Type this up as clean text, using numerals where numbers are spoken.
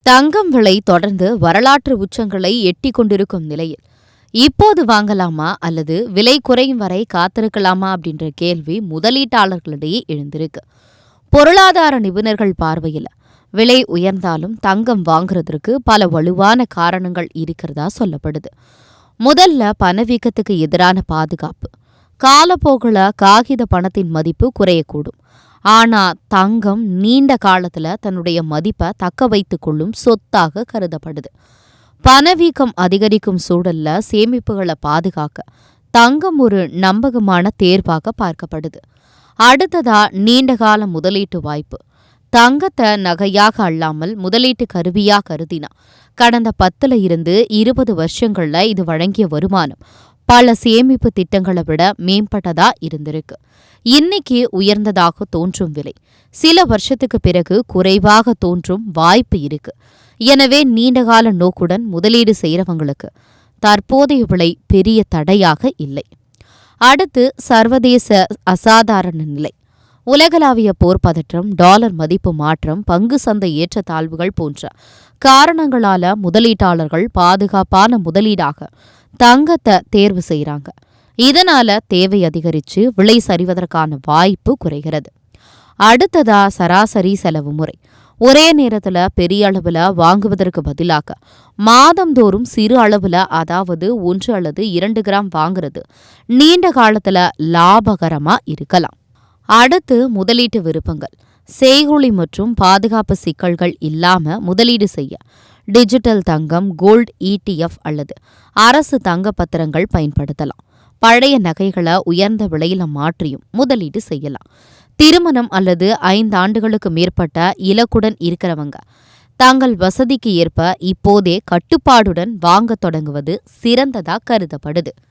தங்கம் விலை தொடர்ந்து வரலாற்று உச்சங்களை எட்டிக் கொண்டிருக்கும் நிலையில் இப்போது வாங்கலாமா அல்லது விலை குறையும் வரை காத்திருக்கலாமா அப்படின்ற கேள்வி முதலீட்டாளர்களிடையே எழுந்திருக்கு. பொருளாதார நிபுணர்கள் பார்வையில் விலை உயர்ந்தாலும் தங்கம் வாங்குறதற்கு பல வலுவான காரணங்கள் இருக்கிறதா சொல்லப்படுது. முதல்ல பணவீக்கத்துக்கு எதிரான பாதுகாப்பு. காலப்போக்கில் காகித பணத்தின் மதிப்பு குறையக்கூடும். ஆனா தங்கம் நீண்ட காலத்துல தன்னுடைய மதிப்பை தக்க வைத்துக் கொள்ளும் சொத்தாக கருதப்படுது. பணவீக்கம் அதிகரிக்கும் சூழல்ல சேமிப்புகளை பாதுகாக்க தங்கம் ஒரு நம்பகமான தேர்வாக பார்க்கப்படுது. அடுத்ததா நீண்டகால முதலீட்டு வாய்ப்பு. தங்கத்தை நகையாக அல்லாமல் முதலீட்டு கருவியா கருதினா கடந்த 10 to 20 வருஷங்கள்ல இது வழங்கிய வருமானம் பல சேமிப்பு திட்டங்களை விட மேம்பட்டதா இருந்திருக்கு. இன்னைக்கு உயர்ந்ததாக தோன்றும் விலை சில வருஷத்துக்கு பிறகு குறைவாக தோன்றும் வாய்ப்பு இருக்கு. எனவே நீண்டகால நோக்குடன் முதலீடு செய்யறவங்களுக்கு தற்போதைய விலை பெரிய தடையாக இல்லை. அடுத்து சர்வதேச அசாதாரண நிலை. உலகளாவிய போர் பதற்றம், டாலர் மதிப்பு மாற்றம், பங்கு சந்தை ஏற்றத்தாழ்வுகள் போன்ற காரணங்களால முதலீட்டாளர்கள் பாதுகாப்பான முதலீடாக தங்கத்தை தேர்வு செய்கிறாங்க. இதனால தேவை அதிகரித்து விலை சரிவதற்கான வாய்ப்பு குறைகிறது. அடுத்ததா சராசரி செலவு முறை. ஒரே நேரத்தில் பெரிய அளவில் வாங்குவதற்கு பதிலாக மாதந்தோறும் சிறு அளவில், அதாவது 1 அல்லது 2 கிராம் வாங்குறது நீண்ட காலத்தில் லாபகரமாக இருக்கலாம். அடுத்து முதலீட்டு விருப்பங்கள். செய்கூலி மற்றும் பாதுகாப்பு சிக்கல்கள் இல்லாம முதலீடு செய்ய டிஜிட்டல் தங்கம், கோல்டு ETF அல்லது அரசு தங்க பத்திரங்கள் பயன்படுத்தலாம். பழைய நகைகளை உயர்ந்த விலையில மாற்றியும் முதலீடு செய்யலாம். திருமணம் அல்லது 5 ஆண்டுகளுக்கு மேற்பட்ட இலக்குடன் இருக்கிறவங்க தங்கள் வசதிக்கு ஏற்ப இப்போதே கட்டுப்பாடுடன் வாங்க தொடங்குவது சிறந்ததா கருதப்படுது.